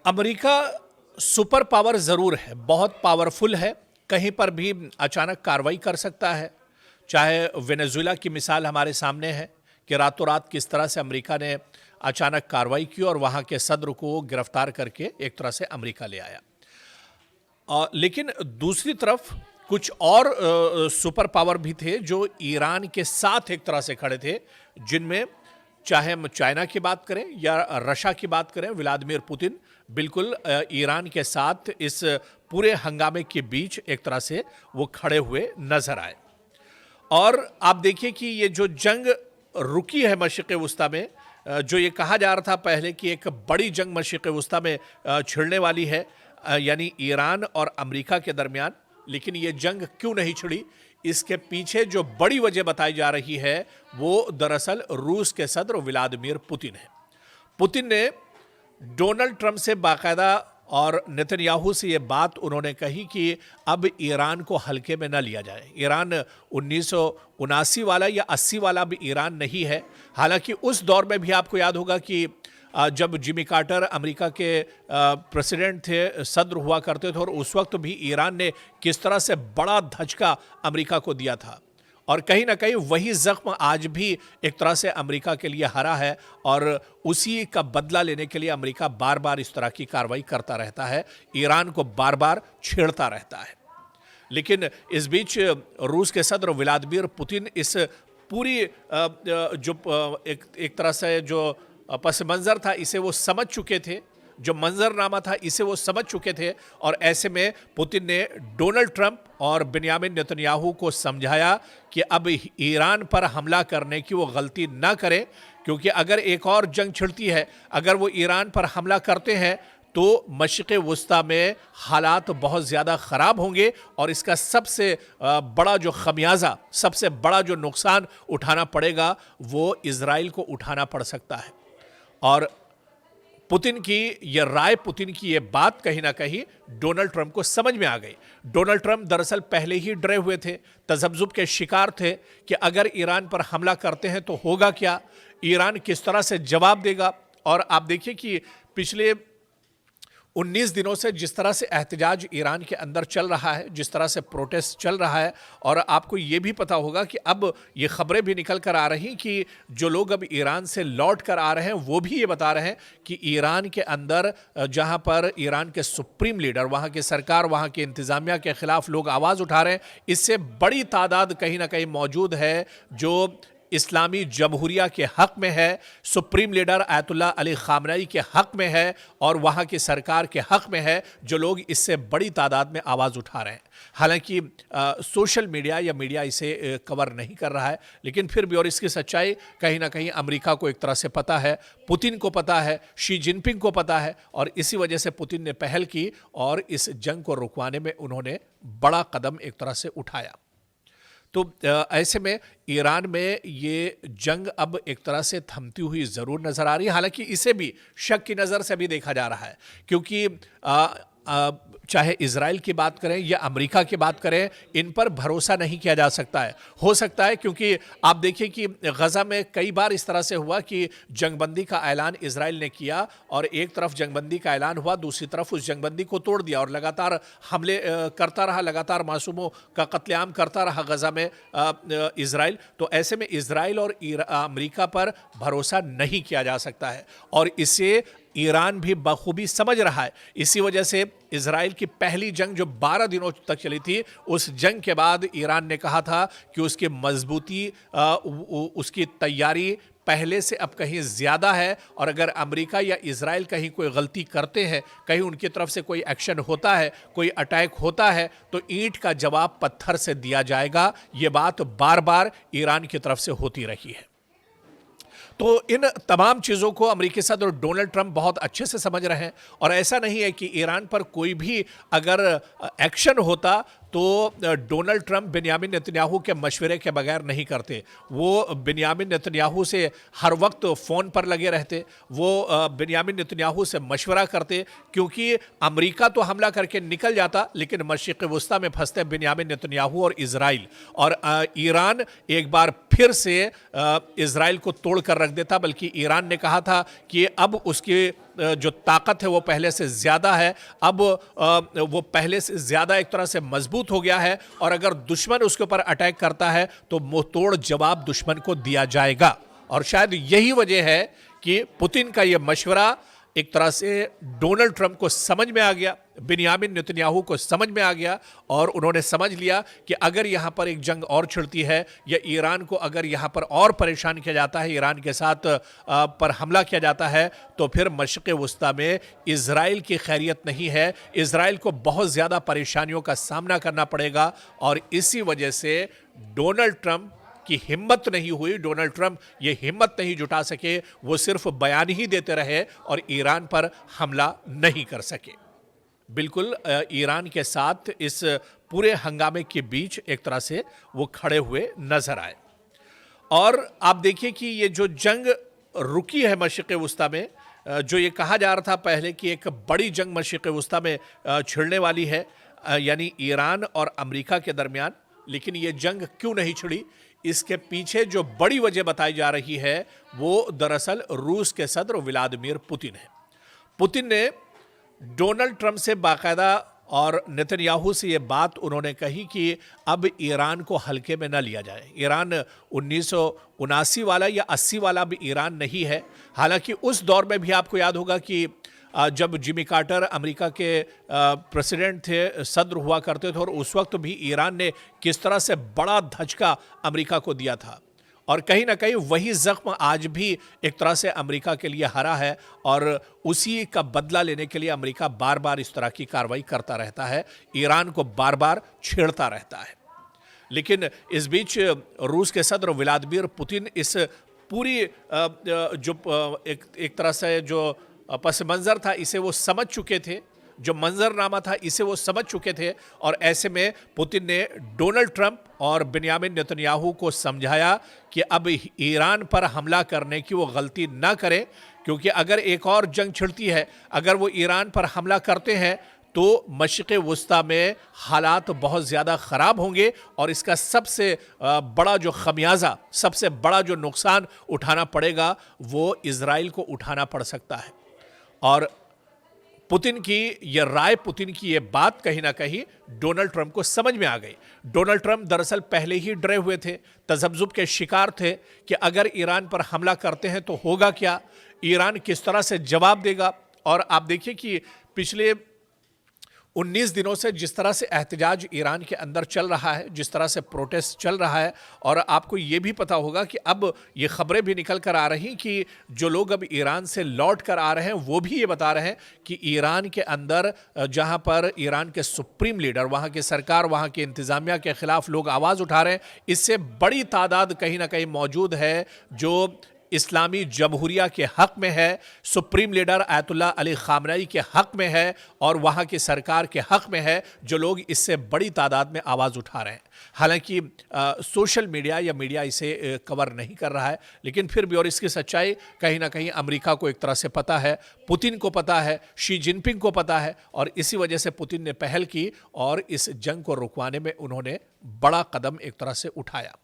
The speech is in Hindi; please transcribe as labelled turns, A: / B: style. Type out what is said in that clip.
A: अमेरिका सुपर पावर ज़रूर है, बहुत पावरफुल है, कहीं पर भी अचानक कार्रवाई कर सकता है। चाहे वेनेजुएला की मिसाल हमारे सामने है कि रातों रात किस तरह से अमेरिका ने अचानक कार्रवाई की और वहाँ के सदर को गिरफ्तार करके एक तरह से अमेरिका ले आया। लेकिन दूसरी तरफ कुछ और सुपर पावर भी थे जो ईरान के साथ एक तरह से खड़े थे, जिनमें चाहे हम चाइना की बात करें या रशिया की बात करें, व्लादिमीर पुतिन बिल्कुल ईरान के साथ इस पूरे हंगामे के बीच एक तरह से वो खड़े हुए नजर आए। और आप देखिए कि ये जो जंग रुकी है मशरिक़ वुस्ता में, जो ये कहा जा रहा था पहले कि एक बड़ी जंग मशरिक़ वुस्ता में छिड़ने वाली है, यानी ईरान और अमेरिका के दरमियान, लेकिन ये जंग क्यों नहीं छिड़ी, इसके पीछे जो बड़ी वजह बताई जा रही है वो दरअसल रूस के सदर व्लादिमीर पुतिन है। पुतिन ने डोनाल्ड ट्रंप से बाकायदा और नेतन्याहू से ये बात उन्होंने कही कि अब ईरान को हल्के में न लिया जाए। ईरान 1979 वाला या 80 वाला भी ईरान नहीं है। हालांकि उस दौर में भी आपको याद होगा कि जब जिमी कार्टर अमेरिका के प्रेसिडेंट थे, सदर हुआ करते थे, और उस वक्त भी ईरान ने किस तरह से बड़ा धचका अमेरिका को दिया था। और कहीं ना कहीं वही जख्म आज भी एक तरह से अमेरिका के लिए हरा है और उसी का बदला लेने के लिए अमेरिका बार बार इस तरह की कार्रवाई करता रहता है, ईरान को बार बार छेड़ता रहता है। लेकिन इस बीच रूस के सदर व्लादिमीर पुतिन इस पूरी जो एक तरह से जो पस मंज़र था, इसे वो समझ चुके थे, जो मंजरनामा था इसे वो समझ चुके थे। और ऐसे में पुतिन ने डोनाल्ड ट्रंप और बेंयामिन नेतन्याहू को समझाया कि अब ईरान पर हमला करने की वो गलती ना करें, क्योंकि अगर एक और जंग छिड़ती है, अगर वो ईरान पर हमला करते हैं तो मशरिक़ वुस्ता में हालात बहुत ज़्यादा ख़राब होंगे और इसका सबसे बड़ा जो खमियाजा, सबसे बड़ा जो नुकसान उठाना पड़ेगा वो इजराइल को उठाना पड़ सकता है। और पुतिन की ये राय, पुतिन की ये बात कहीं ना कहीं डोनाल्ड ट्रंप को समझ में आ गई। डोनाल्ड ट्रंप दरअसल पहले ही डरे हुए थे, तजब्जुब के शिकार थे कि अगर ईरान पर हमला करते हैं तो होगा क्या, ईरान किस तरह से जवाब देगा। और आप देखिए कि पिछले 19 दिनों से जिस तरह से एहतजाज ईरान के अंदर चल रहा है, जिस तरह से प्रोटेस्ट चल रहा है, और आपको ये भी पता होगा कि अब ये खबरें भी निकल कर आ रही कि जो लोग अब ईरान से लौट कर आ रहे हैं वो भी ये बता रहे हैं कि ईरान के अंदर जहां पर ईरान के सुप्रीम लीडर, वहां की सरकार, वहां की इंतज़ामिया के खिलाफ लोग आवाज़ उठा रहे हैं, इससे बड़ी तादाद कहीं ना कहीं मौजूद है जो इस्लामी जमहूरिया के हक़ में है, सुप्रीम लीडर आयतुल्लाह अली ख़ामनेई के हक़ में है और वहाँ की सरकार के हक़ में है, जो लोग इससे बड़ी तादाद में आवाज़ उठा रहे हैं। हालांकि सोशल मीडिया या मीडिया इसे कवर नहीं कर रहा है, लेकिन फिर भी, और इसकी सच्चाई कहीं ना कहीं अमेरिका को एक तरह से पता है, पुतिन को पता है, शी जिनपिंग को पता है, और इसी वजह से पुतिन ने पहल की और इस जंग को रुकवाने में उन्होंने बड़ा कदम एक तरह से उठाया। तो ऐसे में ईरान में ये जंग अब एक तरह से थमती हुई ज़रूर नज़र आ रही है। हालांकि इसे भी शक की नज़र से भी देखा जा रहा है, क्योंकि चाहे इजराइल की बात करें या अमेरिका की बात करें, इन पर भरोसा नहीं किया जा सकता है। हो सकता है क्योंकि आप देखिए कि गज़ा में कई बार इस तरह से हुआ कि जंगबंदी का ऐलान इजराइल ने किया और एक तरफ जंगबंदी का ऐलान हुआ, दूसरी तरफ उस जंगबंदी को तोड़ दिया और लगातार हमले करता रहा, लगातार मासूमों का कत्लेआम करता रहा गज़ा में इजराइल। तो ऐसे में इजराइल और अमेरिका पर भरोसा नहीं किया जा सकता है और इसे ईरान भी बखूबी समझ रहा है। इसी वजह से इजराइल की पहली जंग जो 12 दिनों तक चली थी, उस जंग के बाद ईरान ने कहा था कि उसकी मजबूती, उसकी तैयारी पहले से अब कहीं ज़्यादा है और अगर अमेरिका या इजराइल कहीं कोई गलती करते हैं, कहीं उनकी तरफ से कोई एक्शन होता है, कोई अटैक होता है, तो ईंट का जवाब पत्थर से दिया जाएगा। ये बात बार बार ईरान की तरफ से होती रही है। तो इन तमाम चीज़ों को अमेरिकी सदर डोनाल्ड ट्रंप बहुत अच्छे से समझ रहे हैं और ऐसा नहीं है कि ईरान पर कोई भी अगर एक्शन होता तो डोनाल्ड ट्रंप बेंयामिन नेतन्याहू के मशवरे के बगैर नहीं करते। वो बेंयामिन नेतन्याहू से हर वक्त फ़ोन पर लगे रहते, वो बेंयामिन नेतन्याहू से मशवरा करते, क्योंकि अमेरिका तो हमला करके निकल जाता लेकिन मशरिक़ वुस्ता में फंसते बेंयामिन नेतन्याहू और इजराइल, और ईरान एक बार फिर से इजराइल को तोड़ कर रख देता। बल्कि ईरान ने कहा था कि अब उसकी जो ताकत है वो पहले से ज़्यादा है। अब वो पहले से ज़्यादा एक तरह से मजबूत हो गया है और अगर दुश्मन उसके ऊपर अटैक करता है तो मुंहतोड़ जवाब दुश्मन को दिया जाएगा। और शायद यही वजह है कि पुतिन का ये मशवरा एक तरह से डोनाल्ड ट्रंप को समझ में आ गया, बिन्यामिन नेतन्याहू को समझ में आ गया और उन्होंने समझ लिया कि अगर यहाँ पर एक जंग और छिड़ती है या ईरान को अगर यहाँ पर और परेशान किया जाता है, ईरान के साथ पर हमला किया जाता है, तो फिर मशरिक़ वस्ता में इज़राइल की खैरियत नहीं है। इज़राइल को बहुत ज़्यादा परेशानियों का सामना करना पड़ेगा और इसी वजह से डोनाल्ड ट्रंप की हिम्मत नहीं हुई, डोनाल्ड ट्रंप ये हिम्मत नहीं जुटा सके, वो सिर्फ बयान ही देते रहे और ईरान पर हमला नहीं कर सके। बिल्कुल ईरान के साथ इस पूरे हंगामे के बीच एक तरह से वो खड़े हुए नजर आए। और आप देखिए कि ये जो जंग रुकी है मशरिक़ वस्ता में, जो ये कहा जा रहा था पहले कि एक बड़ी जंग मशरिक़ वस्ता में छिड़ने वाली है, यानी ईरान और अमेरिका के दरमियान, लेकिन ये जंग क्यों नहीं छिड़ी, इसके पीछे जो बड़ी वजह बताई जा रही है वो दरअसल रूस के सदर व्लादिमीर पुतिन है। पुतिन ने डोनाल्ड ट्रंप से बाकायदा और नेतन्याहू से ये बात उन्होंने कही कि अब ईरान को हल्के में न लिया जाए। ईरान 1979 वाला या 80 वाला भी ईरान नहीं है। हालांकि उस दौर में भी आपको याद होगा कि जब जिमी कार्टर अमेरिका के प्रेसिडेंट थे, सदर हुआ करते थे, और उस वक्त भी ईरान ने किस तरह से बड़ा धचका अमेरिका को दिया था। और कहीं ना कहीं वही जख्म आज भी एक तरह से अमेरिका के लिए हरा है और उसी का बदला लेने के लिए अमेरिका बार बार इस तरह की कार्रवाई करता रहता है, ईरान को बार बार छेड़ता रहता है। लेकिन इस बीच रूस के सदर व्लादिमीर पुतिन इस पूरी जो एक तरह से जो पस मंज़र था इसे वो समझ चुके थे, जो मंजरनामा था इसे वो समझ चुके थे। और ऐसे में पुतिन ने डोनाल्ड ट्रंप और बिन्यामिन नेतन्याहू को समझाया कि अब ईरान पर हमला करने की वो गलती ना करें, क्योंकि अगर एक और जंग छिड़ती है, अगर वो ईरान पर हमला करते हैं तो मशरिक़ वस्ता में हालात बहुत ज़्यादा ख़राब होंगे और इसका सबसे बड़ा जो खमियाजा, सबसे बड़ा जो नुकसान उठाना पड़ेगा वो इज़राइल को उठाना पड़ सकता है। और पुतिन की ये राय, पुतिन की ये बात कहीं ना कहीं डोनाल्ड ट्रंप को समझ में आ गई। डोनाल्ड ट्रंप दरअसल पहले ही डरे हुए थे, तज़ब्ज़ुब के शिकार थे कि अगर ईरान पर हमला करते हैं तो होगा क्या, ईरान किस तरह से जवाब देगा। और आप देखिए कि पिछले 19 दिनों से जिस तरह से एहतजाज ईरान के अंदर चल रहा है, जिस तरह से प्रोटेस्ट चल रहा है, और आपको ये भी पता होगा कि अब ये खबरें भी निकल कर आ रही कि जो लोग अब ईरान से लौट कर आ रहे हैं वो भी ये बता रहे हैं कि ईरान के अंदर जहां पर ईरान के सुप्रीम लीडर, वहां की सरकार, वहां की इंतज़ामिया के खिलाफ लोग आवाज़ उठा रहे हैं, इससे बड़ी तादाद कहीं ना कहीं मौजूद है जो इस्लामी जमहूरिया के हक़ में है, सुप्रीम लीडर आयतुल्लाह अली ख़ामनेई के हक़ में है और वहाँ की सरकार के हक़ में है, जो लोग इससे बड़ी तादाद में आवाज़ उठा रहे हैं। हालांकि सोशल मीडिया या मीडिया इसे कवर नहीं कर रहा है, लेकिन फिर भी, और इसकी सच्चाई कहीं ना कहीं अमेरिका को एक तरह से पता है, पुतिन को पता है, शी जिनपिंग को पता है, और इसी वजह से पुतिन ने पहल की और इस जंग को रुकवाने में उन्होंने बड़ा कदम एक तरह से उठाया।